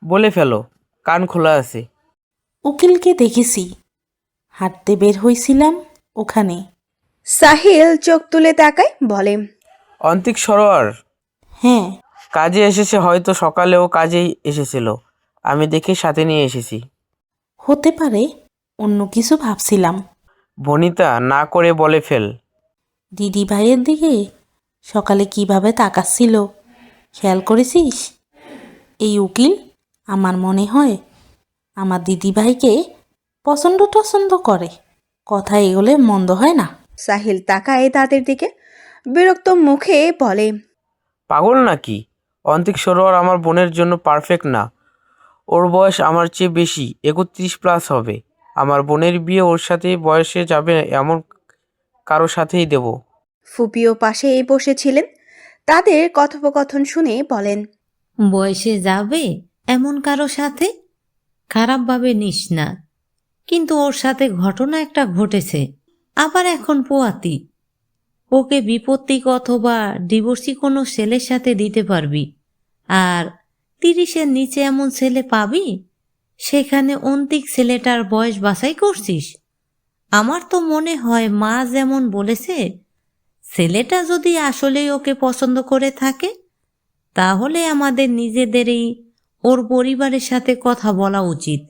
বলে ফেলো, কান খোলা আছে। উকিলকে দেখেছি, হাঁটতে বের হয়েছিলাম ওখানে। সাহিল চোখ তুলে তাকায়, বলে, অন্তিক সরোয়ার হ্যাঁ। কাজে এসেছে, হয়তো সকালেও কাজেই এসেছিল, আমি দেখে সাথে নিয়ে এসেছি। হতে পারে, অন্য কিছু ভাবছিলাম। বনিতা না করে বলে ফেল। দিদি ভাইয়ের দিকে সকালে কিভাবে তাকাচ্ছিল খেয়াল করেছিস? এই উকিল আমার মনে হয় আমার দিদি ভাইকে পছন্দ টছন্দ করে। কথা এগোলে মন্দ হয় না। সাহিল তাকায় তাদের দিকে, বিরক্ত মুখে বলে, পাগল নাকি? অন্তিক সরোয়ার আমার বোনের জন্য পারফেক্ট না। ওর বয়স আমার চেয়ে বেশি, 31+ হবে। আমার বোনের বিয়ে ওর সাথে বয়সে যাবে এমন কারো সাথেই দেব। ফুপিও পাশে বসেছিলেন, তাদের কথোপকথন শুনে বলেন, বয়সে যাবে এমন কারো সাথে? খারাপভাবে নিস না, কিন্তু ওর সাথে ঘটনা একটা ঘটেছে, আবার এখন পোয়াতি। ওকে বিপত্তিক অথবা ডিভোর্সি কোনো ছেলের সাথে দিতে পারবি, আর 30-এর নিচে এমন ছেলে পাবি, সেখানে অন্তিক ছেলেটার বয়স বাছাই করছিস? আমার তো মনে হয় মা যেমন বলেছে, ছেলেটা যদি আসলেই ওকে পছন্দ করে থাকে, তাহলে আমাদের নিজেদেরই ওর পরিবারের সাথে কথা বলা উচিত।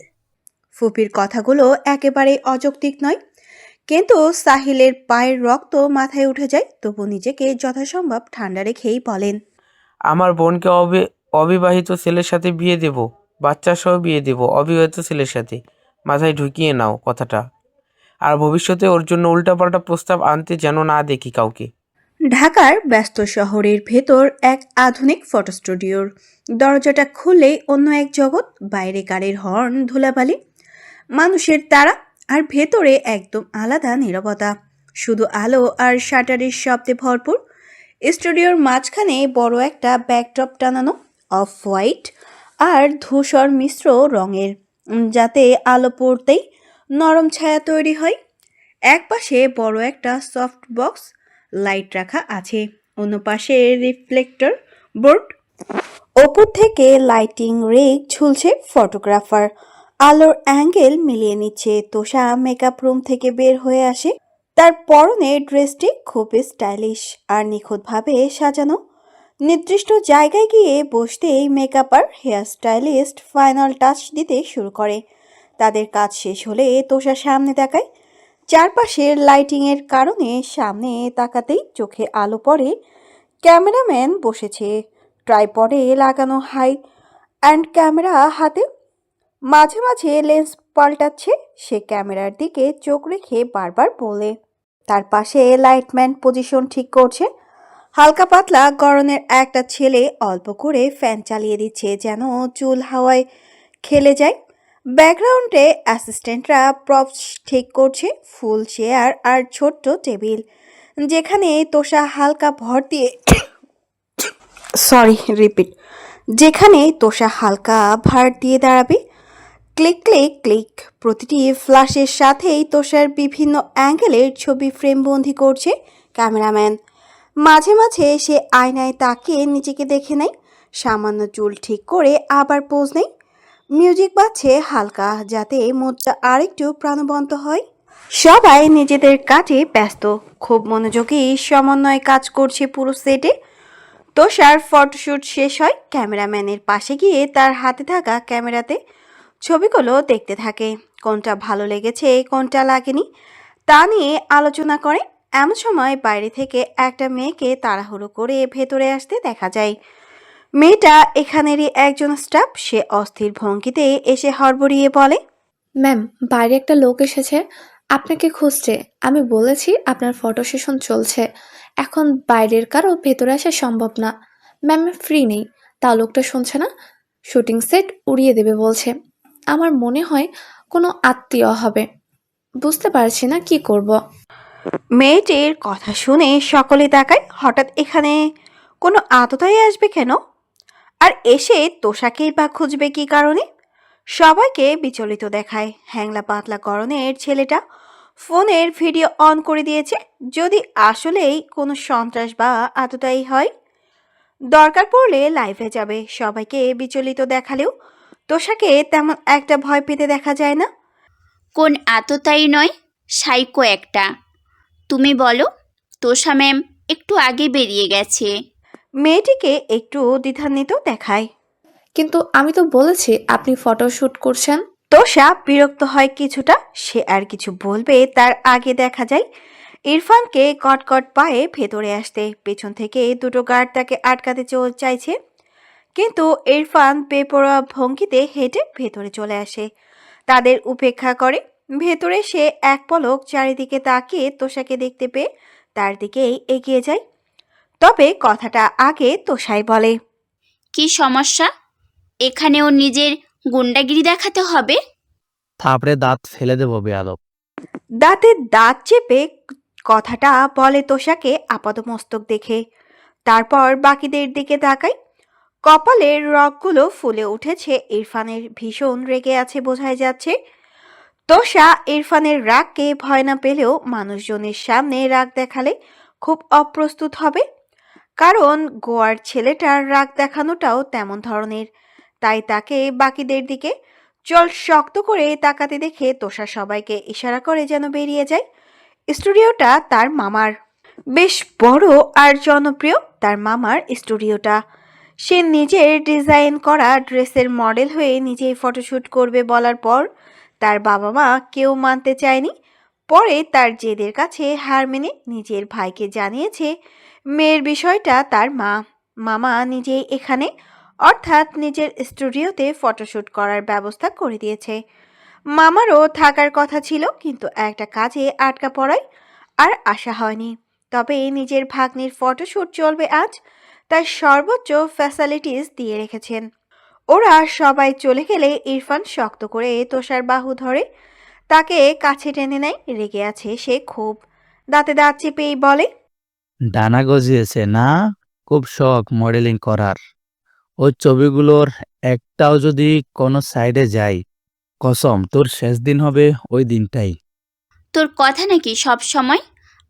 ফুপির কথাগুলো একেবারে অযৌক্তিক নয়, কিন্তু সাহিলের পায়ের রক্ত মাথায় উঠে যায়। তবু নিজেকে যথাসম্ভব ঠান্ডা রেখেই বলেন, আমার বোনকে অবিবাহিত ছেলের সাথে বিয়ে দেব, বাচ্চা সহ বিয়ে দেব অবিবাহিত ছেলের সাথে। মাথায় ঢুকিয়ে নাও কথাটা, আর ভবিষ্যতে ওর জন্য উল্টাপাল্টা প্রস্তাব আনতে যেন না দেখি কাউকে। ঢাকার ব্যস্ত শহরের ভেতর এক আধুনিক ফটো স্টুডিওর দরজাটা খুললেই অন্য এক জগৎ। বাইরে গাড়ির হর্ন, ধুলাবালি, মানুষের তাড়া, আর ভেতরে একদম আলাদা নীরবতা। শুধু আলো আর শাটারের শব্দে ভরপুর। স্টুডিওর মাঝখানে বড় একটা ব্যাকড্রপ টানানো, অফ হোয়াইট আর ধূসর মিশ্র রঙের, যাতে আলো পড়তেই নরম ছায়া তৈরি হয়। একপাশে বড় একটা সফট বক্স লাইট রাখা আছে, অন্য পাশে রিফ্লেক্টর বোর্ড। ওপর থেকে লাইটিং রেক ঝুলছে, ফটোগ্রাফার আলোর অ্যাঙ্গেল মিলিয়ে নিচ্ছে। তোষা মেকআপ রুম থেকে বের হয়ে আসে, তার পরনে ড্রেসটি খুব স্টাইলিশ আর নিখুঁতভাবে সাজানো। নির্দিষ্ট জায়গায় গিয়ে বসতেই মেকআপ আর হেয়ার স্টাইলিস্ট ফাইনাল টাচ দিতে শুরু করে। তাদের কাজ শেষ হলে তোষা সামনে তাকায়। চারপাশের লাইটিংয়ের কারণে সামনে তাকাতেই চোখে আলো পড়ে। ক্যামেরাম্যান বসেছে ট্রাইপডে লাগানো হাই অ্যান্ড ক্যামেরা হাতে, মাঝে মাঝে লেন্স পাল্টাচ্ছে। সে ক্যামেরার দিকে চোখ রেখে বারবার বলে, তার পাশে লাইটম্যান পজিশন ঠিক করছে। হালকা পাতলা গরনের একটা ছেলে অল্প করে ফ্যান চালিয়ে দিচ্ছে, যেন চুল হাওয়ায় খেলে যায়। ব্যাকগ্রাউন্ডে অ্যাসিস্ট্যান্টরা প্রপস ঠিক করছে, ফুল চেয়ার আর ছোট্ট টেবিল, যেখানে তোষা হালকা ভর দিয়ে রিপিট যেখানে তোষা হালকা ভার দিয়ে দাঁড়াবে। ক্লিক ক্লিক ক্লিক, প্রতিটি ফ্ল্যাশের সাথেই তোষার বিভিন্ন অ্যাঙ্গেলের ছবি ফ্রেমবন্দি করছে ক্যামেরাম্যান। মাঝে মাঝে সে আয়নায় তাকিয়ে নিজেকে দেখে নেয়, সামান্য চুল ঠিক করে আবার পোজ নেয়। মিউজিক বাজছে হালকা, যাতে মুডটা আরেকটু প্রাণবন্ত হয়। সবাই নিজেদের কাজে ব্যস্ত, খুব মনোযোগী সমন্বয়ে কাজ করছে পুরো সেটে। তোষার ফটোশ্যুট শেষ হয়, ক্যামেরাম্যানের পাশে গিয়ে তার হাতে থাকা ক্যামেরাতে ছবিগুলো দেখতে থাকে। কোনটা ভালো লেগেছে, কোনটা লাগেনি, তা নিয়ে আলোচনা করে। এমন সময় বাইরে থেকে একটা মেয়েকে তাড়াহুড়ো করে ভেতরে আসতে দেখা যায়। মেয়েটা এখানেরই একজন স্টাফ। সে অস্থির ভঙ্গিতে এসে হড়বড়িয়ে বলে, ম্যাম, বাইরে একটা লোক এসেছে, আপনাকে খুঁজছে। আমি বলেছি আপনার ফটো সেশন চলছে, এখন বাইরের কারো ভেতরে আসা সম্ভব না। ম্যাম, ফ্রি নেই। তা লোকটা শুনছে না, শুটিং সেট উড়িয়ে দেবে বলছে। আমার মনে হয় কোনো আত্মীয় হবে, বুঝতে পারছি না কি করব। মেয়েটির কথা শুনে সকলে তাকায়। হঠাৎ এখানে কোনো আততায়ী আসবে কেন? আর এসে তোষাকেই বা খুঁজবে কি কারণে? সবাইকে বিচলিত দেখায়। হ্যাংলা পাতলা গরনের ছেলেটা ফোনের ভিডিও অন করে দিয়েছে। যদি আসলেই কোনো সন্ত্রাস বা আততায়ী হয়, দরকার পড়লে লাইভে যাবে। সবাইকে বিচলিত দেখালেও তোষাকে তেমন একটা ভয় পেতে দেখা যায় না। কোন আততায়ী নয়, সাইকো একটা। তুমি বলো, তোষা ম্যাম একটু আগে বেরিয়ে গেছে। মেয়েটিকে একটু দ্বিধান্বিত দেখায়। কিন্তু আমি তো বলেছি আপনি ফটোশ্যুট করছেন। তোষা বিরক্ত হয় কিছুটা, সে আর কিছু বলবে তার আগে দেখা যায় ইরফানকে কটকট পায়ে ভেতরে আসতে। পেছন থেকে দুটো গার্ড তাকে আটকাতে চাইছে, কিন্তু ইরফান বেপরোয়া ভঙ্গিতে হেঁটে ভেতরে চলে আসে, তাদের উপেক্ষা করে। ভেতরে সে এক পলক চারিদিকে তাকিয়ে তোষাকে দেখতে পেয়ে তার দিকেই এগিয়ে যায়। তবে কথাটা আগে তোষাই বলে। কি সমস্যা? এখানেও নিজের গুন্ডাগিরি দেখাতে হবে? থাপড়ে দাঁত ফেলে দেবো বেয়াদব। দাঁতে দাঁত চেপে কথাটা বলে তোষাকে আপাদমস্তক দেখে। তারপর বাকিদের দিকে তাকায়। কপালের রগগুলো ফুলে উঠেছে, ইরফানের ভীষণ রেগে আছে বোঝাই যাচ্ছে। তোষা ইরফানের রাগকে ভয় না পেলেও মানুষজনের সামনে রাগ দেখালে খুব অপ্রস্তুত হবে, কারণ গোয়ার ছেলেটার রাগ দেখানোটাও তেমন ধরনের। তাই তাকে বাকিদের দিকে চল শক্ত করে তাকাতে দেখে তোষা সবাইকে ইশারা করে যেন বেরিয়ে যায়। স্টুডিওটা তার মামার, বেশ বড় আর জনপ্রিয় তার মামার স্টুডিওটা। সে নিজের ডিজাইন করা ড্রেসের মডেল হয়ে নিজেই ফটোশ্যুট করবে বলার পর তার বাবা মা কেউ মানতে চায়নি। পরে তার জেদের কাছে হার মেনে নিজের ভাইকে জানিয়েছে মেয়ের বিষয়টা তার মামা নিজেই এখানে, অর্থাৎ নিজের স্টুডিওতে ফটোশ্যুট করার ব্যবস্থা করে দিয়েছে। মামারও থাকার কথা ছিল, কিন্তু একটা কাজে আটকা পড়ায় আর আসা হয়নি। তবে নিজের ভাগ্নির ফটোশ্যুট চলবে আজ, তাই সর্বোচ্চ ফ্যাসিলিটিস দিয়ে রেখেছেন। ওরা সবাই চলে গেলে ইরফান শক্ত করে তোষার বাহু ধরে তাকে কাছে টেনে নেয়। রেগে আছে সে খুব, দাঁতে দাঁত চেপেই বলে। ডানা গজিয়েছে না? খুব শখ মডেলিং করার। ওই ছবিগুলোর একটাও যদি কোনো সাইডে যায়, কসম তোর শেষ দিন হবে ওই দিনটাই। তোর কথা নাকি সব সময়?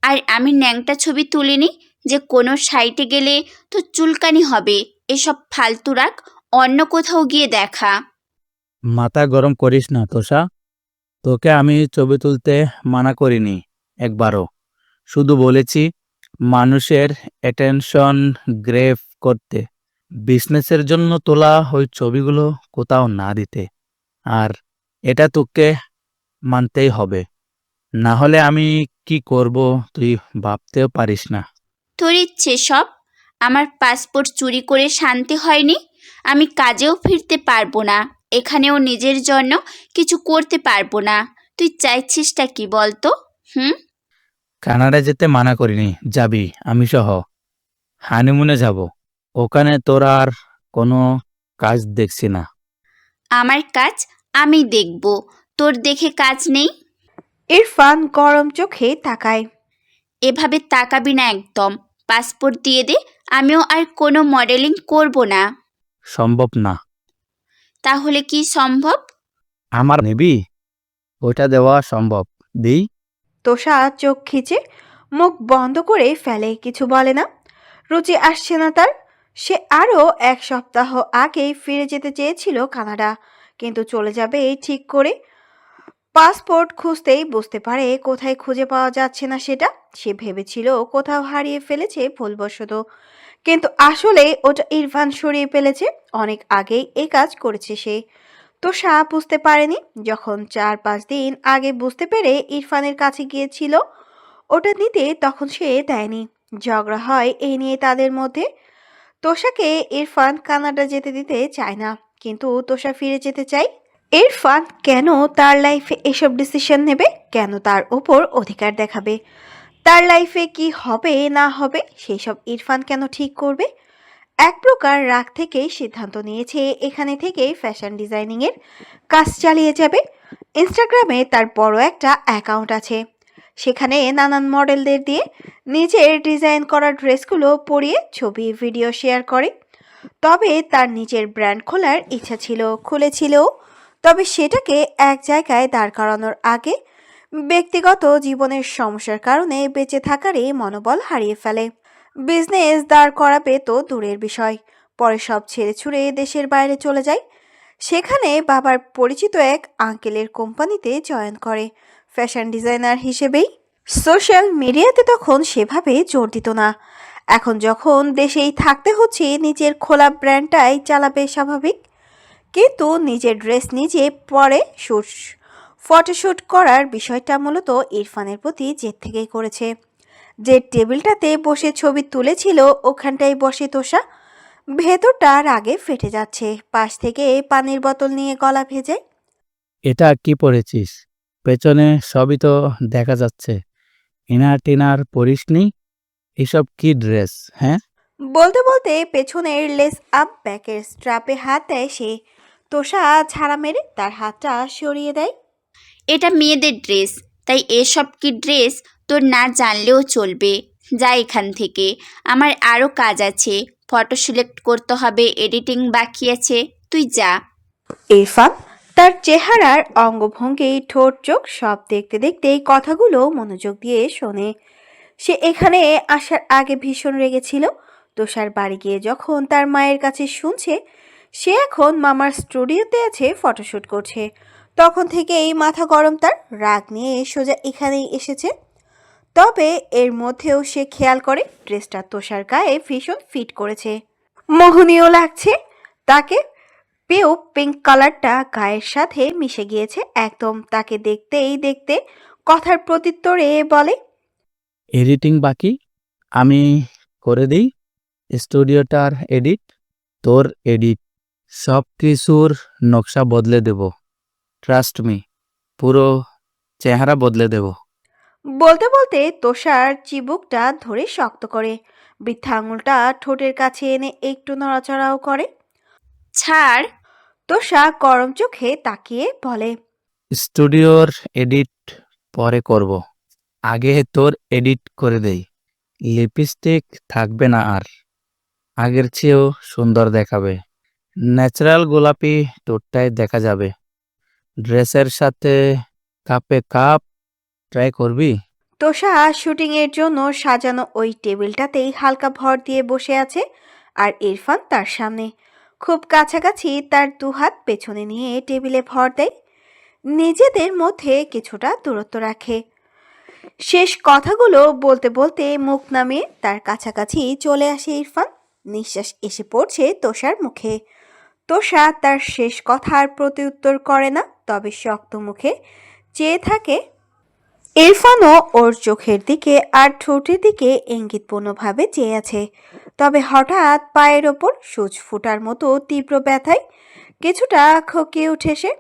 আর আমি ন্যাংটা ছবি তুলিনি যে কোনো সাইটে গেলে তো চুলকানি হবে। এসব ফালতু রাখ, অন্য কোথাও গিয়ে দেখা। মাথা গরম করিস না তোষা, তোকে আমি ছবি তুলতে মানা করিনি একবারও। শুধু বলেছি মানুষের অ্যাটেনশন গ্রেভ করতে, বিজনেসের জন্য তোলা ওই ছবিগুলো কোথাও না দিতে। আর এটা তোকে মানতেই হবে, না হলে আমি কি করব তুই ভাবতেও পারিস না। তোর ইচ্ছে সব। আমার পাসপোর্ট চুরি করে শান্তি হয়নি। আমি কাজেও ফিরতে পারবো না, এখানেও নিজের জন্য কিছু করতে পারবো না। তুই চাইছিসটা কি বলতো? কানাডা যেতে মানা করিনি, যাবি আমি সহ। হানিমুনে যাব, ওখানে তোর আর কোনো কাজ দেখছি না। আমার কাজ আমি দেখব, তোর দেখে কাজ নেই। ইরফান গরম চোখে তাকায়। এভাবে তাকাবি না একদম। পাসপোর্ট দিয়ে দে, আমিও আর কোনো মডেলিং করব না। সম্ভব না। তাহলে কি সম্ভব? আমার নিবি? ওটা দেওয়া সম্ভব, দিই। তোষা চোখ খিচে মুখ বন্ধ করে ফেলে, কিছু বলে না। রুচি আসছে না তার। সে আরও এক সপ্তাহ আগেই ফিরে যেতে চেয়েছিল কানাডা, কিন্তু চলে যাবে ঠিক করে। পাসপোর্ট খুঁজতেই বুঝতে পারে কোথায় খুঁজে পাওয়া যাচ্ছে না সেটা। সে ভেবেছিল কোথাও হারিয়ে ফেলেছে ভুলবশত, কিন্তু আসলে ওটা ইরফান সরিয়ে ফেলেছে। অনেক আগেই এই কাজ করেছে সে। তোষা বুঝতে পারেনি, যখন 4-5 দিন আগে বুঝতে পেরে ইরফানের কাছে গিয়েছিল ওটা নিতে, তখন সে দেয়নি। ঝগড়া হয় এই নিয়ে তাদের মধ্যে। তোষাকে ইরফান কানাডা যেতে দিতে চায় না, কিন্তু তোষা ফিরে যেতে চায়। ইরফান কেন তার লাইফে এসব ডিসিশন নেবে, কেন তার ওপর অধিকার দেখাবে? তার লাইফে কি হবে না হবে সেই সব ইরফান কেন ঠিক করবে? এক প্রকার রাগ থেকেই সিদ্ধান্ত নিয়েছে এখানে থেকে ফ্যাশন ডিজাইনিংয়ের কাজ চালিয়ে যাবে। ইনস্টাগ্রামে তার বড় একটা অ্যাকাউন্ট আছে, সেখানে নানান মডেলদের দিয়ে নিজের ডিজাইন করা ড্রেসগুলো পরিয়ে ছবি ভিডিও শেয়ার করে। তবে তার নিজের ব্র্যান্ড খোলার ইচ্ছা ছিল, খুলেছিল। তবে সেটাকে এক জায়গায় দাঁড় করানোর আগে ব্যক্তিগত জীবনের সমস্যার কারণে বেঁচে থাকারই মনোবল হারিয়ে ফেলে। বিজনেস দাঁড় করাবে তো দূরের বিষয়, পরে সব ছেড়ে ছুড়ে দেশের বাইরে চলে যায়। সেখানে বাবার পরিচিত এক আঙ্কেলের কোম্পানিতে জয়েন করে ফ্যাশন ডিজাইনার হিসেবেই। সোশ্যাল মিডিয়াতে তখন সেভাবে জোর দিত না। এখন যখন দেশেই থাকতে হচ্ছে, নিজের খোলা ব্র্যান্ডটাই চালাবে স্বাভাবিক। কিন্তু নিজের ড্রেস নিজে পরে ফটোশ্যুট করার বিষয়টা মূলত ইরফানের প্রতি জেদ থেকেই করেছে। যে টেবিলটাতে বসে ছবি তুলেছিল ওখানটায় বসে তোষা। ভেতরটা রাগে ফেটে যাচ্ছে, পাশ থেকে পানির বোতল নিয়ে গলা ভেজে। এটা কি পরেছিস? পেছনে সবই তো দেখা যাচ্ছে। ইনার টিনার পরিসনি? এসব কি ড্রেস, হ্যাঁ? বলতে বলতে পেছনের লেস আপ ব্যাকের স্ট্রাপে হাত দেয় সে। তোষা ঝাড়া মেরে তার হাতটা সরিয়ে দেয়। এটা মেয়েদের ড্রেস, তাই এসব কি ড্রেস তোর না জানলেও চলবে। যা এখান থেকে, আমার আরও কাজ আছে। ফটো সিলেক্ট করতে হবে, এডিটিং বাকি আছে, তুই যা। ইরফান তার চেহারার অঙ্গভঙ্গি, ঠোঁট, চোখ সব দেখতে দেখতে কথাগুলো মনোযোগ দিয়ে শোনে। সে এখানে আসার আগে ভীষণ রেগেছিল। তোষার বাড়ি গিয়ে যখন তার মায়ের কাছে শুনছে সে এখন মামার স্টুডিওতে আছে, ফটোশ্যুট করছে, তখন থেকেই মাথা গরম তার। রাগ নিয়ে সোজা এখানেই এসেছে। তবে এর মধ্যেও সে খেয়াল করে ড্রেসটা তোষার গায়ে ভীষণ ফিট করেছে, মোহনীয় লাগছে তাকে। পেও পিঙ্ক কালারটা গায়ের সাথে মিশে গিয়েছে একদম। তাকে দেখতেই দেখতে কথার প্রত্যুত্তরে বলে, এডিটিং বাকি? আমি করে দিই। স্টুডিওটার এডিট, তোর এডিট, সব কিছুর নকশা বদলে দেব। ট্রাস্ট মি, পুরো চেহারা বদলে দেব। বলতে বলতে তোষার চিবুকটা ধরে শক্ত করে বৃদ্ধা আঙুলটা ঠোঁটের কাছে এনে একটু নড়াচড়াও করে। ছাড়। তোষা গরম চোখে তাকিয়ে বলে, স্টুডিওর এডিট পরে করব, আগে তোর এডিট করে দেই। লিপস্টিক থাকবে না আর, আগের চেয়েও সুন্দর দেখাবে। ন্যাচারাল গোলাপি টোটটাই দেখা যাবে। ড্রেসের সাথে কাপে কাপ ট্রাই করবি? তোষা শুটিং এর জন্য সাজানো ওই টেবিলটাতেই হালকা ভর দিয়ে বসে আছে, আর ইরফান তার সামনে খুব কাছাকাছি। তার দুহাত পেছনে নিয়ে টেবিলে ভর দেয়, নিজেদের মধ্যে কিছুটা দূরত্ব রাখে। শেষ কথাগুলো বলতে বলতে মুখ নামিয়ে তার কাছাকাছি চলে আসে ইরফান। নিঃশ্বাস এসে পড়ছে তোষার মুখে। তোষা তার শেষ কথার প্রত্যুত্তর করে না, তবে শক্ত মুখে চেয়ে থাকে। ইরফানও ওর চোখের দিকে আর ঠোঁটের দিকে ইঙ্গিতপূর্ণভাবে চেয়ে আছে। তবে হঠাৎ পায়ের ওপর সূচ ফুটার মতো তীব্র ব্যথায় কিছুটা খকিয়ে উঠে সে।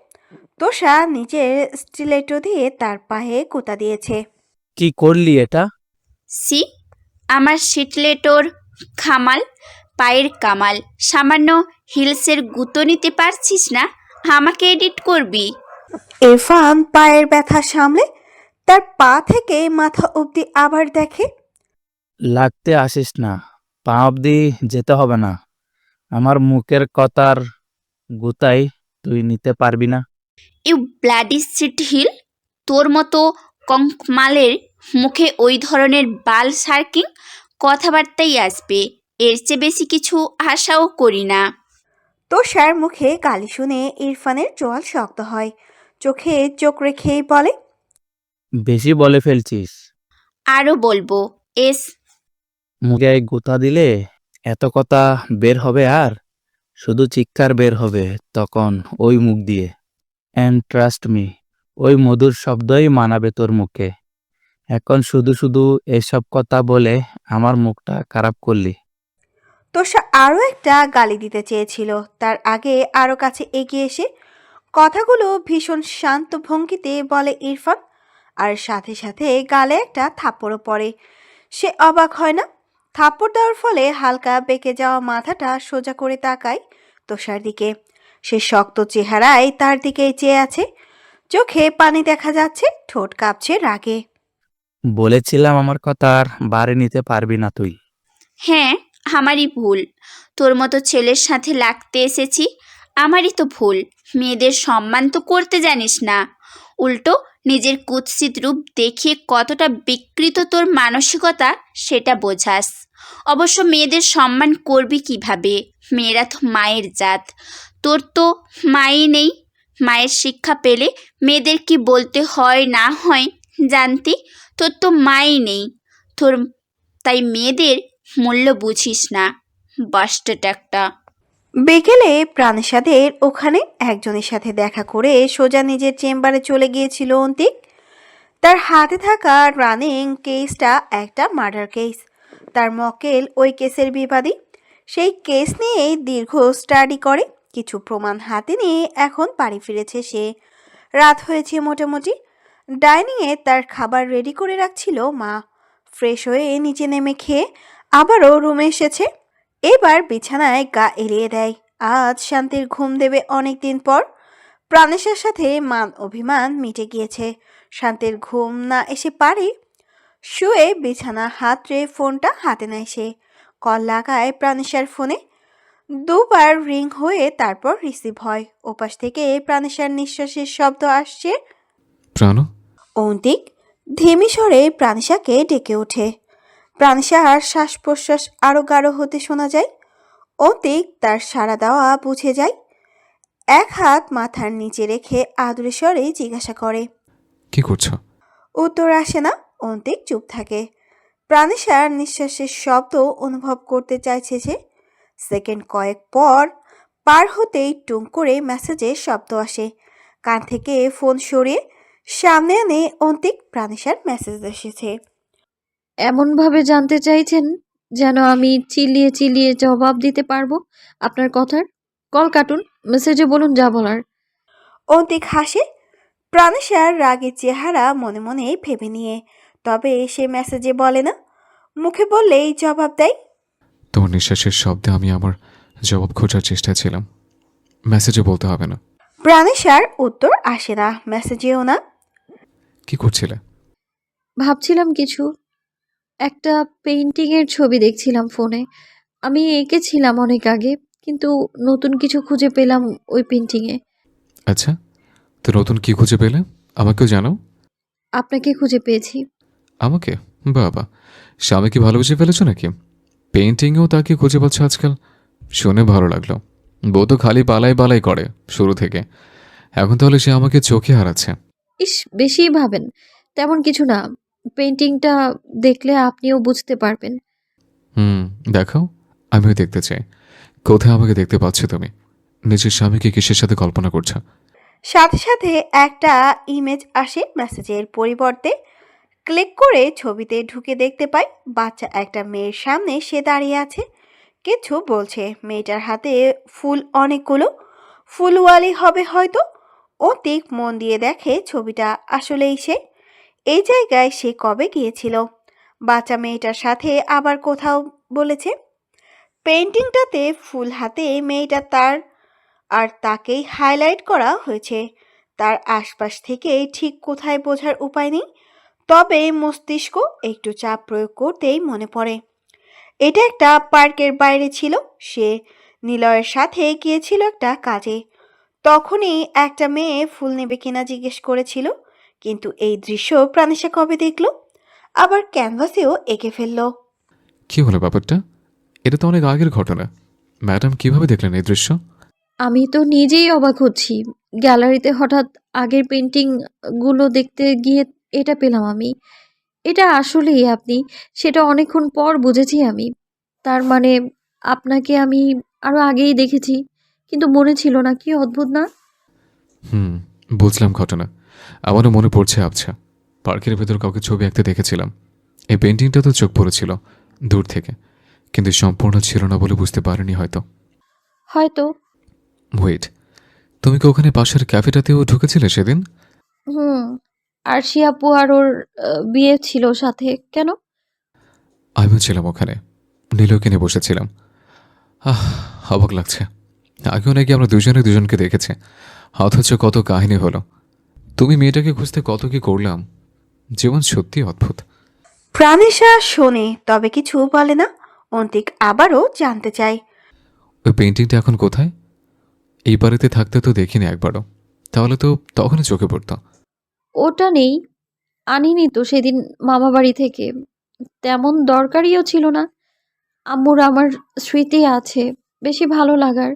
তোষা নিজের স্টিলেটো দিয়ে তার পায়ে গুঁতা দিয়েছে। কি করলি এটা? সি, আমার শিটলেটোর খামাল, পায়ের কামাল। সামান্য হিলসের গুঁতো নিতে পারছিস না, আমাকে এডিট করবি? ইরফান পায়ের ব্যথা সামলে তার পা থেকে মাথা অবধি আবার দেখে। লাগতে আসিস না, পা অব্দি যেতে হবে না। আমার মুখের কথার গুতাই তুই নিতে পারবি না। ইউ ব্লাডি সিট হিল, তোর মতো কঙ্কমালের মুখে ওই ধরনের বাল সার্কিং কথাবার্তাই আসবে। এর চেয়ে বেশি কিছু আশাও করি না। তোষার মুখে গালি শুনে ইরফানের চোয়াল শক্ত হয়, চোখে চোখ রেখেই বলে, বেশি বলে ফেলছিস। আরও বলবো। এস। মুখে গুতা দিলে এত কথা বের হবে আর? শুধু চিৎকার বের হবে তখন ওই মুখ দিয়ে। অ্যান্ড ট্রাস্ট মি, ওই মধুর শব্দই মানাবে তোর মুখে। এখন শুধু শুধু এসব কথা বলে আমার মুখটা খারাপ করলি। তোষা আরও একটা গালি দিতে চেয়েছিল, তার আগে আরও কাছে এগিয়ে এসে কথাগুলো ভীষণ শান্ত ভঙ্গিতে বলে ইরফান, আর সাথে সাথে গালে একটা থাপ্পড়ও পড়ে। সে অবাক হয় না। থাপ্পড় দেওয়ার ফলে হালকা বেঁকে যাওয়া মাথাটা সোজা করে তাকায় তোষার দিকে। সে শক্ত চেহারায় তার দিকেই চেয়ে আছে, চোখে পানি দেখা যাচ্ছে, ঠোঁট কাঁপছে রাগে। বলেছিলাম আমার কথা আর বাড়ি নিতে পারবি না তুই। হ্যাঁ, আমারই ভুল। তোর মতো ছেলের সাথে লাগতে এসেছি, আমারই তো ভুল। মেয়েদের সম্মান তো করতে জানিস না, উল্টো নিজের কুৎসিত রূপ দেখিয়ে কতটা বিকৃত তোর মানসিকতা সেটা বোঝাস। অবশ্য মেয়েদের সম্মান করবি কিভাবে? মেয়েরা তো মায়ের জাত। তোর তো মাই নেই। মায়ের শিক্ষা পেলে মেয়েদের কি বলতে হয় না হয় জানতি। তোর তো মাই নেই, তোর তাই মেয়েদের মূল্য বুঝিস না। বাস্টার্ড একটা। বিকেলে প্রাণেশাদের ওখানে একজনের সাথে দেখা করে সোজা নিজের চেম্বারে চলে গিয়েছিল অন্তিক। তার হাতে থাকা রানিং কেসটা একটা মার্ডার কেস। তার মক্কেল ওই কেসের বিবাদী। সেই কেস নিয়ে দীর্ঘ স্টাডি করে কিছু প্রমাণ হাতে নিয়ে এখন বাড়ি ফিরেছে সে। রাত হয়েছে মোটামুটি। ডাইনিংয়ে তার খাবার রেডি করে রাখছিল মা। ফ্রেশ হয়ে নিচে নেমে খেয়ে আবারও রুমে এসেছে। এবার বিছানায় গা এড়িয়ে দেয়। আজ শান্তির ঘুম দেবে অনেক দিন পর। প্রাণেশের সাথে মান অভিমান মিটে গিয়েছে। শান্তির ঘুম না এসে পারে। শুয়ে বিছানা হাতড়ে ফোনটা হাতে নেয় সে। কল লাগায় প্রাণেশার ফোনে। দুবার রিং হয়ে তারপর রিসিভ হয়। ওপাশ থেকে প্রাণেশার নিঃশ্বাসের শব্দ আসছে। প্রাণ, অন্তিক ধীমি স্বরে প্রাণেশাকে ডেকে ওঠে। প্রাণেশার শ্বাস প্রশ্বাস আরো গাঢ় হতে শোনা যায়। অন্তিক তার সাড়া দেওয়া বুঝে যায়। এক হাত মাথার নিচে রেখে আদুরে স্বরে জিজ্ঞাসা করে। কি করছো? উত্তর আসে না। অন্তিক চুপ থাকে। প্রাণেশার নিঃশ্বাসের শব্দ অনুভব করতে চাইছে সে। সেকেন্ড কয়েক পর পার হতেই টুং করে মেসেজের শব্দ আসে। কান থেকে ফোন সরিয়ে সামনে আনে অন্তিক। প্রাণেশার মেসেজ এসেছে। এমনভাবে জানতে চাইছেন যেন আমি চিল্লিয়ে চিল্লিয়ে জবাব দিতে পারবো আপনার কথার। কল কাটুন, মেসেজে বলুন যা বলার। অন্তিক হাসে। প্রাণেশার রাগের চেহারা মনে মনে ভেবে নিয়ে, তবে সে মেসেজে বলে না, মুখে বললেই জবাব দেয়। তোমার নিঃশ্বাসের শব্দে আমি আমার জবাব খোঁজার চেষ্টায় ছিলাম, মেসেজে বলতে হবে না। প্রাণেশার উত্তর আসে না, মেসেজেও না। কি করছিলে? ভাবছিলাম কিছু, একটা পেইন্টিংয়ের ছবি দেখছিলাম ফোনে। আমি এঁকেছিলাম অনেক আগে, কিন্তু নতুন কিছু খুঁজে পেলাম ওই পেইন্টিংয়ে। আচ্ছা, তো নতুন কি খুঁজে পেলে আমাকেও জানাও। আপনাকে খুঁজে পেয়েছি। আমাকে? বাবা, স্বামীকে ভালোবেসে ফেলেছো নাকি? পেইন্টিংয়েও তাকে খুঁজে পাচ্ছ আজকাল, শুনে ভালো লাগলো। বউ তো খালি বালাই বালাই করে শুরু থেকে, এখন তাহলে সে আমাকে চোখে হারাচ্ছে। ইস, বেশিই ভাবেন। তেমন কিছু না, পেইন্টিংটা দেখলে আপনিও বুঝতে পারবেন। দেখাও, আমিও দেখতে চাই। কোথায় আমাকে দেখতে পাচ্ছ তুমি? নিজের স্বামীকে কিসের সাথে কল্পনা করছো? সাথে সাথে একটা ইমেজ আসে মেসেজের পরিবর্তে। ক্লিক করে ছবিতে ঢুকে দেখতে পাই বাচ্চা একটা মেয়ের সামনে সে দাঁড়িয়ে আছে, কিছু বলছে। মেয়েটার হাতে ফুল অনেকগুলো, ফুলওয়ালি হবে হয়তো। অতিক মন দিয়ে দেখে ছবিটা আসলেই সে। এই জায়গায় সে কবে গিয়েছিল? বাচ্চা মেয়েটার সাথে আবার কোথাও বলেছে। পেন্টিংটাতে ফুল হাতে মেয়েটা তার আর তাকেই হাইলাইট করা হয়েছে। তার আশপাশ থেকে ঠিক কোথায় বোঝার উপায় নেই, তবে মস্তিষ্ক একটু চাপ প্রয়োগ করতেই মনে পড়ে এটা একটা পার্কের বাইরে ছিল। সে নিলয়ের সাথে গিয়েছিল একটা কাজে। তখনই একটা মেয়ে ফুল নেবে কিনা জিজ্ঞেস করেছিল। কিন্তু এই দৃশ্য প্রাণেশা কবে দেখলো, আবার ক্যানভাসেও এঁকে ফেললো। কি হলো ব্যাপারটা? এটা তো অনেক আগের ঘটনা। ম্যাডাম কিভাবে দেখলেন এই দৃশ্য? আমি তো নিজেই অবাক হচ্ছি। গ্যালারিতে হঠাৎ আগের পেন্টিংগুলো দেখতে গিয়ে এটা পেলাম আমি। এটা আসলেই আপনি, সেটা অনেকক্ষণ পর বুঝেছি আমি। তার মানে আপনাকে আমি আরো আগেই দেখেছি, কিন্তু মনে ছিল না। কি অদ্ভুত না? বুঝলাম ঘটনা। আমারও মনে পড়ছে। আচ্ছা, পার্কের ভেতর কাউকে ছবি আঁকতে দেখেছিলাম। এই পেন্টিংটা তো চোখ পড়েছিল দূর থেকে, কিন্তু সম্পূর্ণ ছিল না বলে বুঝতে পারিনি হয়তো। হয়তো। ওয়েট, তুমি কি ওখানে পাশের ক্যাফেটাতেও ঢুকেছিলে সেদিন? হুম। আরশি আপু আর ওর বিয়ে ছিল সাথে। কেন? আমিও ছিলাম ওখানে, নীলকে নিয়ে বসেছিলাম। অবাক লাগছে, আগেও নাকি আমরা দুজনে দুজনকে দেখেছি, অথচ কত কাহিনী হলো। তুমি মেয়েটাকে খুঁজতে কত কি করলাম। জীবন সত্যি অদ্ভুত। প্রাণেশা শোনে, তবে কিছু বলে না। অন্তিক আবারও জানতে চায়, ওই পেন্টিংটা এখন কোথায়? এই বাড়িতে থাকতে তো দেখিনি একবারও, তাহলে তো তখনই চোখে পড়তো। ওটা নেই, আনিনি তো সেদিন মামা বাড়ি থেকে। তেমন দরকারিও ছিল না। আম্মুর আমার স্মৃতি আছে বেশি ভালো লাগার।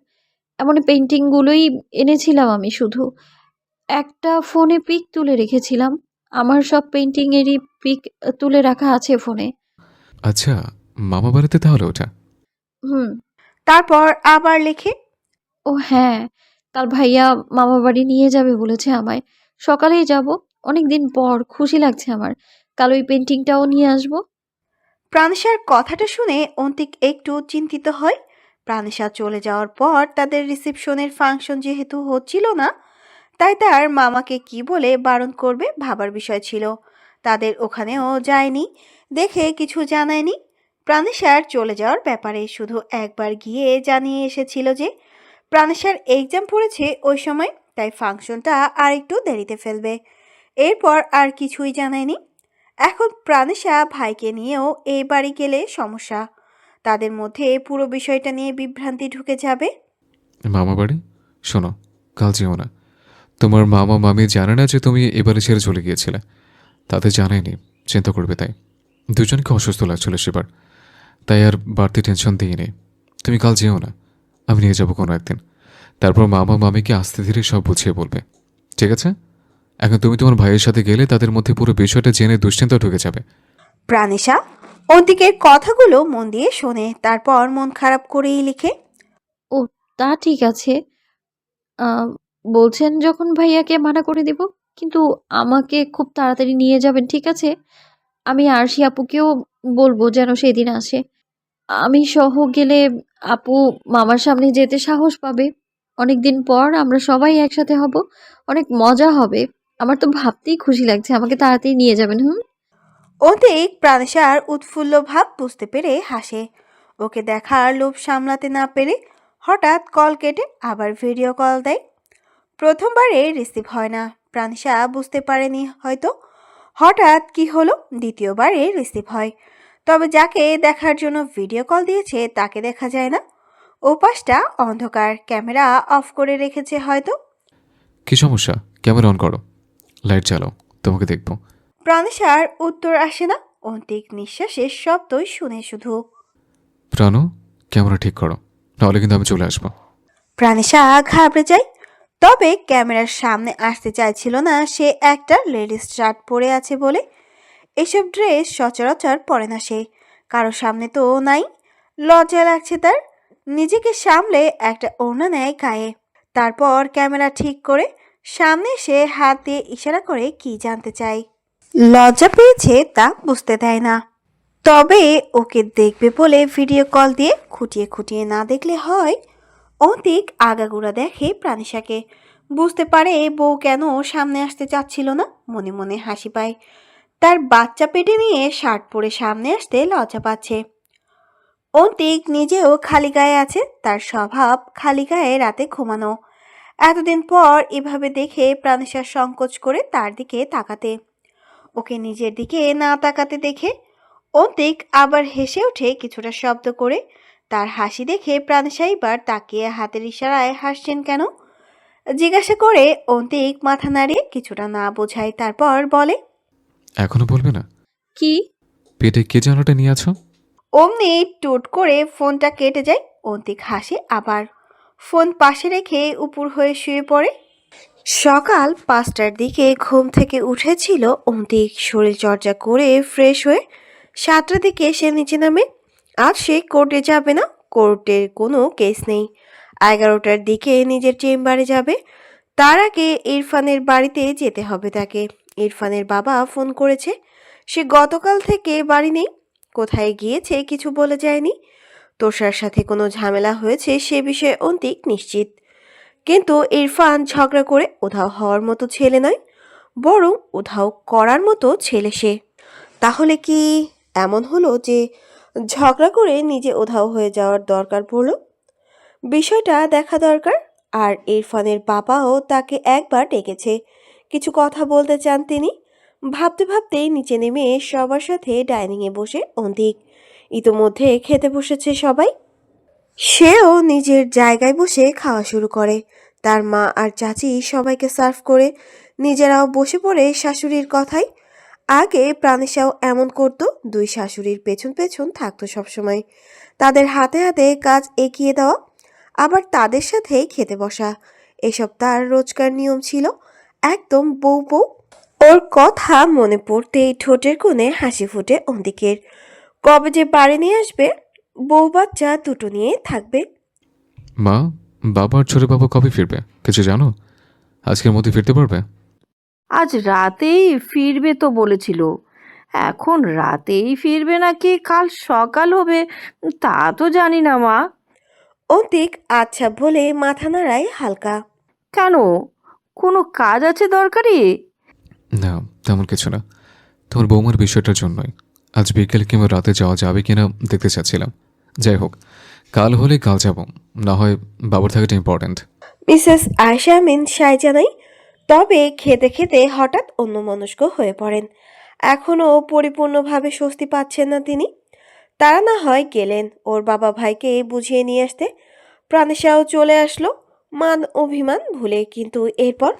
এমন পেন্টিংগুলোই এনেছিলাম আমি শুধু। একটা ফোনে পিক তুলে রেখেছিলাম। আমার সব পেন্টিংয়েরই পিক তুলে রাখা আছে ফোনে। আচ্ছা, মামা বাড়িতে তাহলে ওটা? হুম। তারপর আবার লেখে, ও হ্যাঁ, কাল ভাইয়া মামাবাড়ি নিয়ে যাবে বলেছে আমায়। সকালেই যাব। অনেকদিন পর খুশি লাগছে আমার। কাল ওই পেন্টিংটাও নিয়ে আসবো। প্রাণেশার কথাটা শুনে অন্তিক একটু চিন্তিত হয়। প্রাণেশা চলে যাওয়ার পর তাদের রিসেপশনের ফাংশন যেহেতু হচ্ছিল না, তাই তার মামাকে কি বলে বারণ করবে ভাবার বিষয় ছিল। তাদের ওখানেও যায়নি, দেখে কিছু জানায়নি। প্রাণেশার চলে যাওয়ার ব্যাপারে শুধু একবার গিয়ে জানিয়ে এসেছিল যে প্রাণেশার এক্সাম পড়েছে ওই সময়, তাই ফাংশনটা আর একটু দেরিতে ফেলবে। এরপর আর কিছুই জানায়নি। এখন প্রাণেশা ভাইকে নিয়েও এই বাড়ি গেলে সমস্যা। তাদের মধ্যে পুরো বিষয়টা নিয়ে বিভ্রান্তি ঢুকে যাবে। মামা বাড়ি? শোনো, কাল যেও না। তোমার মামা মামি জানে না যে তুমি এবারে ছেড়ে চলে গিয়েছিলে। তাতে জানায়নি, চিন্তা করবে তাই। দুজনকে অসুস্থ লাগছিল সেবার, তাই আর বাড়তি টেনশন দিইনি। তুমি কাল যেও না, আমি নিয়ে যাবো কোনো একদিন। তারপর মামা মামিকে আস্তে ধীরে সব বুঝিয়ে বলবে, ঠিক আছে? এখন তুমি তোমার ভাইয়ের সাথে গেলে তাদের মধ্যে পুরো বিষয়টা জেনে দুশ্চিন্তা ঢুকে যাবে। প্রাণেশা অন্তিকের কথাগুলো মন দিয়ে শোনে, তারপর মন খারাপ করেই লিখে, ও তা ঠিক আছে। আ বলছেন যখন ভাইয়াকে মানা করে দিব। কিন্তু আমাকে খুব তাড়াতাড়ি নিয়ে যাবেন, ঠিক আছে? আমি আরশি আপুকেও বলব যেন সেদিন আসে। আমি সহ গেলে আপু মামার সামনে যেতে সাহস পাবে। অনেকদিন পর আমরা সবাই একসাথে হব। অনেক মজা হবে। আমার তো ভাবতেই খুশি লাগছে। আমাকে তাড়াতাড়ি নিয়ে যাবেন, হুম? অন্তিক প্রাণেশার উৎফুল্ল ভাব বুঝতে পেরে হাসে। ওকে দেখার লোভ সামলাতে না পেরে হঠাৎ কল কেটে আবার ভিডিও কল দেয়। প্রথমবারে রিসিভ হয় না, প্রাণেশা বুঝতে পারেনি হয়তো হঠাৎ কি হলো। দ্বিতীয়বারে রিসিভ হয়, তবে যাকে দেখার জন্য ভিডিও কল দিয়েছে তাকে দেখা যায় না। ওপাশটা অন্ধকার, ক্যামেরা অফ করে রেখেছে হয়তো। কি সমস্যা? ক্যামেরা অন করো, লাইট চালাও, তোমাকে দেখবো। প্রাণেশার উত্তর আসে না। অন্তিক নিঃশ্বাসের শব্দই শুনে শুধু। প্রাণু, ক্যামেরা ঠিক করো, নাহলে কিন্তু আমি চলে আসবো। প্রাণেশা ঘাবড়ে যায়, তবে ক্যামেরার সামনে আসতে চাইছিল না। সে একটা লেডিস শার্ট পরে আছে বলে। এসব ড্রেস সচরাচর পরে না সে, কারো সামনে তো নাই। লজ্জা লাগছে তার। নিজেকে সামলে একটা ওড়না নেয় গায়ে। তারপর ক্যামেরা ঠিক করে সামনে সে হাত দিয়ে ইশারা করে কি জানতে চায়। লজ্জা পেয়েছে তা বুঝতে দেয় না, তবে ওকে দেখবে বলে ভিডিও কল দিয়ে খুঁটিয়ে খুঁটিয়ে না দেখলে হয়। অন্তিক আগাগোড়া দেখে প্রাণেশাকে, বুঝতে পারে বউ কেন সামনে আসতে চাচ্ছিল না। মনে মনে হাসি পায়। তার বাচ্চা পেটে নিয়ে শার্ট পরে সামনে আসতে লজ্জা পাচ্ছে। অন্তিক নিজেও খালি গায়ে আছে, তার স্বভাব খালি গায়ে রাতে ঘুমানো। এতদিন পর এভাবে দেখে প্রাণেশা সংকোচ করে তার দিকে তাকাতে। ওকে নিজের দিকে না তাকাতে দেখে অন্তিক আবার হেসে ওঠে কিছুটা শব্দ করে। তার হাসি দেখে প্রাণেশা এবার তাকিয়ে হাতের ইশারায় হাসছেন কেন জিজ্ঞাসা করে। অন্তিক মাথা নাড়িয়ে কিছুটা না বোঝায়, তারপর বলে, এখনো বলবে না? কি? পেটে কে জানোটা নিয়ে আছো? অমনি টুট করে ফোনটা কেটে যায়। অন্তিক হাসে আবার, ফোন পাশে রেখে উপর হয়ে শুয়ে পড়ে। সকাল 5টার দিকে ঘুম থেকে উঠেছিল অন্তিক। শরীর চর্চা করে ফ্রেশ হয়ে 7টার দিকে সে নিচে নামে। আজ সে কোর্টে যাবে না, কোর্টের কোনো কেস নেই। 11টার দিকে নিজের চেম্বারে যাবে। তার আগে ইরফানের বাড়িতে যেতে হবে তাকে। ইরফানের বাবা ফোন করেছে, সে গতকাল থেকে বাড়ি নেই। কোথায় গিয়েছে কিছু বলে যায়নি। তোষার সাথে কোনো ঝামেলা হয়েছে সে বিষয়ে অন্তিক নিশ্চিত। কিন্তু ইরফান ঝগড়া করে উধাও হওয়ার মতো ছেলে নয়, বরং উধাও করার মতো ছেলে সে। তাহলে কি এমন হলো যে ঝগড়া করে নিজে উধাও হয়ে যাওয়ার দরকার পড়ল? বিষয়টা দেখা দরকার। আর ইরফানের বাবাও তাকে একবার ডেকেছে, কিছু কথা বলতে চান তিনি। ভাবতে ভাবতেই নিচে নেমে সবার সাথে ডাইনিংয়ে বসে অন্তিক। ইতোমধ্যে খেতে বসেছে সবাই। সেও নিজের জায়গায় বসে খাওয়া শুরু করে। তার মা আর চাচি সবাইকে সার্ভ করে নিজেরাও বসে পড়ে শাশুড়ির কথায়। আগে প্রাণেশাও এমন করত, দুই শাশুড়ির পেছন পেছন থাকতো সবসময়, তাদের হাতে হাতে কাজ এগিয়ে দেওয়া। আবার তাদের সাথেই খেতে বসা। এসব তার রোজকার নিয়ম ছিল, একদম বউ বউ। ওর কথা মনে পড়তেই ঠোঁটের কোণে হাসি ফুটে অন্তিকের। কবে যে বাড়ি নিয়ে আসবে, বউ বাচ্চা দুটো নিয়ে থাকবে। মা, বাবা আর ছোট বাবা কবে ফিরবে কিছু জানো? আজকের মধ্যে ফিরতে পারবে? আজ রাতেই ফিরবে তো বলেছিল। এখন রাতেই ফিরবে নাকি কাল সকাল হবে তা তো জানি না মা। অন্তিক আচ্ছা বলে মাথা নাড়ায় হালকা। কেন, কোনো কাজ আছে দরকারি? না, তেমন কিছু না। তোমার বৌমার বিষয়টার জন্যই আজ বিকেল কিংবা রাতে যাওয়া যাবে কিনা দেখতে চাচ্ছিলাম। যাই হোক, কাল হলে কাল যাব, না হয় বাবার থাকাটা ইম্পর্ট্যান্ট। মিসেস আয়েশা আমিন সায় জানাই, তবে খেতে খেতে হঠাৎ অন্যমনস্ক হয়ে পড়েন। এখনও পরিপূর্ণভাবে স্বস্তি পাচ্ছেন না তিনি। তারা না হয় গেলেন ওর বাবা ভাইকে বুঝিয়ে নিয়ে আসতে। প্রাণেশাও চলে আসলো মান অভিমান ভুলে, কিন্তু এরপর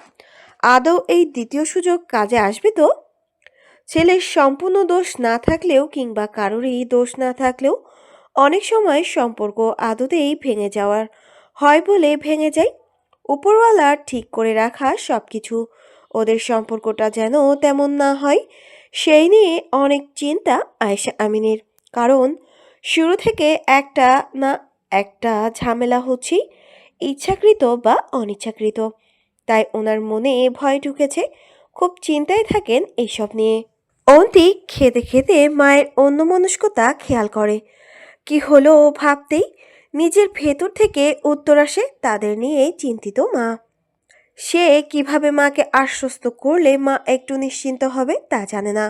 আদৌ এই দ্বিতীয় সুযোগ কাজে আসবে তো? ছেলের সম্পূর্ণ দোষ না থাকলেও কিংবা কারোরই দোষ না থাকলেও অনেক সময় সম্পর্ক আদতেই ভেঙে যাওয়ার হয় বলে ভেঙে যায়। উপরওয়ালার ঠিক করে রাখা সব কিছু, ওদের সম্পর্কটা যেন তেমন না হয় সেই নিয়ে অনেক চিন্তা আয়েশা আমিনের। কারণ শুরু থেকে একটা না একটা ঝামেলা হচ্ছেই, ইচ্ছাকৃত বা অনিচ্ছাকৃত। তাই ওনার মনে ভয় ঢুকেছে, খুব চিন্তায় থাকেন এইসব নিয়ে। অন্তিক খেতে খেতে মায়ের অন্যমনস্কতা খেয়াল করে। কি হলো ভাবতেই নিজের ভেতর থেকে উত্তর আসে, তাদের নিয়ে চিন্তিত মা। সে কিভাবে মাকে আশ্বস্ত করলে মা একটু নিশ্চিন্ত হবে তা জানে না,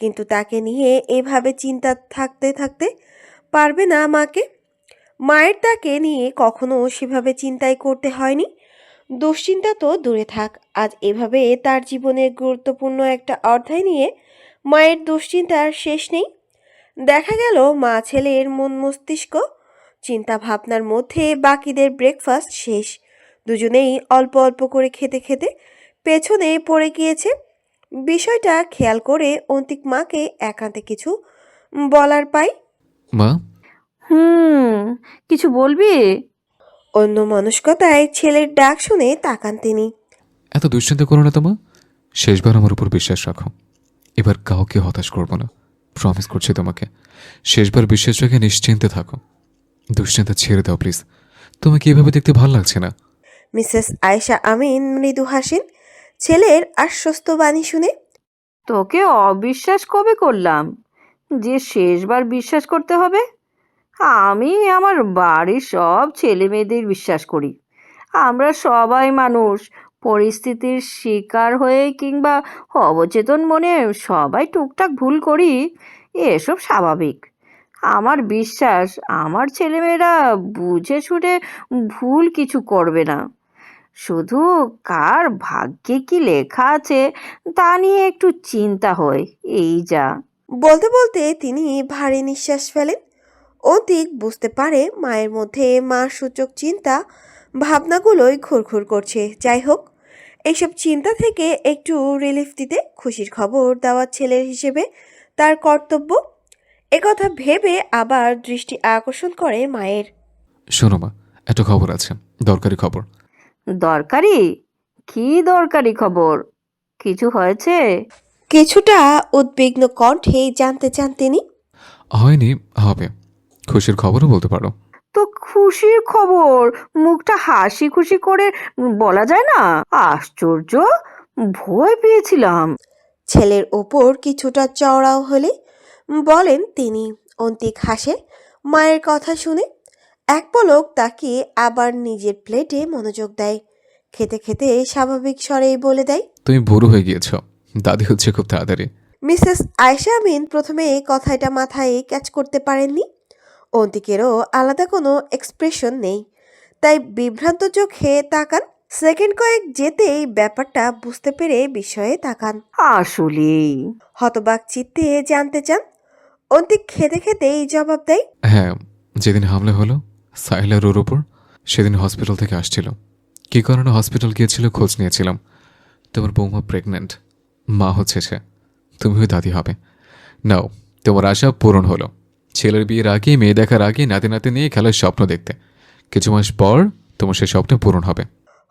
কিন্তু তাকে নিয়ে এভাবে চিন্তা থাকতে থাকতে পারবে না মাকে। মায়ের তাকে নিয়ে কখনো সেভাবে চিন্তাই করতে হয়নি। দুশ্চিন্তা তো দূরে থাক, আজ এভাবে তার জীবনের গুরুত্বপূর্ণ একটা অধ্যায় নিয়ে মায়ের দুশ্চিন্তার শেষ নেই। দেখা গেল মা ছেলের মন মস্তিষ্ক চিন্তা ভাবনার মধ্যে বাকিদের ব্রেকফাস্ট শেষ। দুজনেই অল্প অল্প করে খেতে খেতে পেছনে পড়ে গিয়েছে। বিষয়টা খেয়াল করে অন্তিক মাকে একান্তে কিছু বলার পাই। মা, কিছু বলবি? অন্য মনস্কতায় ছেলের ডাক শুনে তাকান তিনি। এত দুশ্চিন্তা করো না তো মা। শেষবার আমার উপর বিশ্বাস রাখো, এবার কাউকে হতাশ করবো না, প্রমিস করছি তোমাকে। শেষবার বিশ্বাস রেখে নিশ্চিন্তে থাকো, দুশ্চিন্তা ছেড়ে দাও প্লিজ। তোমাকে এভাবে দেখতে ভালো লাগছে না। মিসেস আয়েশা আমিন মৃদু হাসেন ছেলের আশ্বস্ত বাণী শুনে। তোকে অবিশ্বাস কবে করলাম যে শেষবার বিশ্বাস করতে হবে? আমি আমার বাড়ির সব ছেলে মেয়েদের বিশ্বাস করি। আমরা সবাই মানুষ, পরিস্থিতির শিকার হয়ে কিংবা অবচেতন মনে সবাই টুকটাক ভুল করি, এসব স্বাভাবিক। আমার বিশ্বাস আমার ছেলেমেয়েরা বুঝে শুনে ভুল কিছু করবে না। শুধু কার ভাগ্যে কি লেখা আছে তা নিয়ে একটু চিন্তা হয়, এই যা। বলতে বলতে তিনি ভারী নিঃশ্বাস ফেলেন। অতিক বুঝতে পারে মায়ের মধ্যে মা সূচক চিন্তা ভাবনাগুলোই ঘুরঘুর করছে। যাই হোক, এইসব চিন্তা থেকে একটু রিলিফ দিতে খুশির খবর দেওয়া ছেলের হিসেবে তার কর্তব্য। একথা ভেবে আবার দৃষ্টি আকর্ষণ করে মায়ের। শোনো মা, একটা খবর আছে, দরকারি খবর। দরকারি? কি দরকারি খবর? কিছু হয়েছে? কিছুটা উদ্বিগ্ন কণ্ঠে জানতে চান তিনি। হয়নি, হবে। খুশির খবরও বলতে পারো। তো খুশির খবর মুখটা হাসি খুশি করে বলা যায় না? আশ্চর্য, ভয় পেয়েছিলাম। ছেলের ওপর কিছুটা চওড়াও হলে বলেন তিনি। অন্তিক হাসে মায়ের কথা শুনে, এক পলক তাকিয়ে আবার নিজের প্লেটে মনোযোগ দেয়। খেতে খেতে স্বাভাবিক স্বরেই বলে দেয়, তুমি বুড়ো হয়ে গিয়েছ, দাদি হচ্ছে খুব তাড়াতাড়ি। মিসেস আয়েশা আমিন প্রথমে এই কথাটা মাথায় ক্যাচ করতে পারেননি। অন্তিকেরও আলাদা কোনো এক্সপ্রেশন নেই, তাই বিভ্রান্ত চোখে তাকান। সেকেন্ড কয়েক যেতেই ব্যাপারটা বুঝতে পেরে বিস্ময়ে তাকান। আসলেই হতবাক চিত্তে জানতে চান। অন্তিক খেতে খেতেই জবাব দেয়, হ্যাঁ, যেদিন হামলা হলো সাইলার ওর ওপর, সেদিন হসপিটাল থেকে আসছিল। কী কারণে হসপিটাল গিয়েছিল খোঁজ নিয়েছিলাম। তোমার বৌমা প্রেগনেন্ট, মা হচ্ছে সে, তুমিও দাদি হবে। নাও, তোমার আশা পূরণ হলো। ছেলের বিয়ের আগে, মেয়ে দেখার আগে নাতি নাতি নিয়ে খেলার স্বপ্ন দেখতে, কিছু মাস পর তোমার সেই স্বপ্ন পূরণ হবে।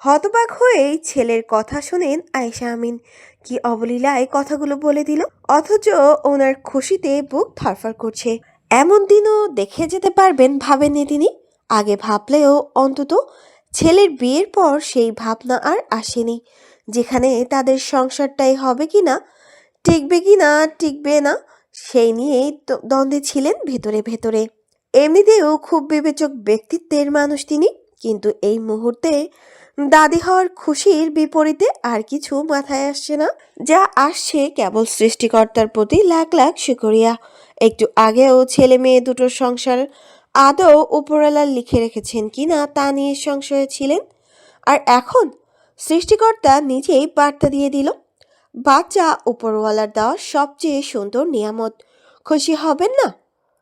হতবাক হয়েই ছেলের কথা শুনেন আয়েশা আমিন। কি অবলীলায় কথাগুলো বলে দিল, অথচ ওনার খুশিতে বুক ধরফর করছে। এমন দিনও দেখে যেতে পারবেন ভাবেননি তিনি। আগে ভাবলেও অন্তত ছেলের বিয়ের পর সেই ভাবনা আর আসেনি, যেখানে তাদের সংসারটাই হবে কিনা, টিকবে কিনা টিকবে না, সেই নিয়েই তো দ্বন্দ্বে ছিলেন ভেতরে ভেতরে। এমনিতেও খুব বিবেচক ব্যক্তিত্বের মানুষ তিনি, কিন্তু এই মুহূর্তে দাদি হওয়ার খুশির বিপরীতে আর কিছু মাথায় আসছে না। যা আসছে কেবল সৃষ্টিকর্তার প্রতি লাখ লাখ শুকরিয়া। একটু আগেও ছেলে মেয়ে দুটোর সংসার আদৌ উপরওয়ালা লিখে রেখেছেন কিনা তা নিয়ে সংশয়ে ছিলেন, আর এখন সৃষ্টিকর্তা নিজেই বার্তা দিয়ে দিল, বাচ্চা উপরওয়ালার দেওয়া সবচেয়ে সুন্দর নিয়ামত। খুশি হবেন না?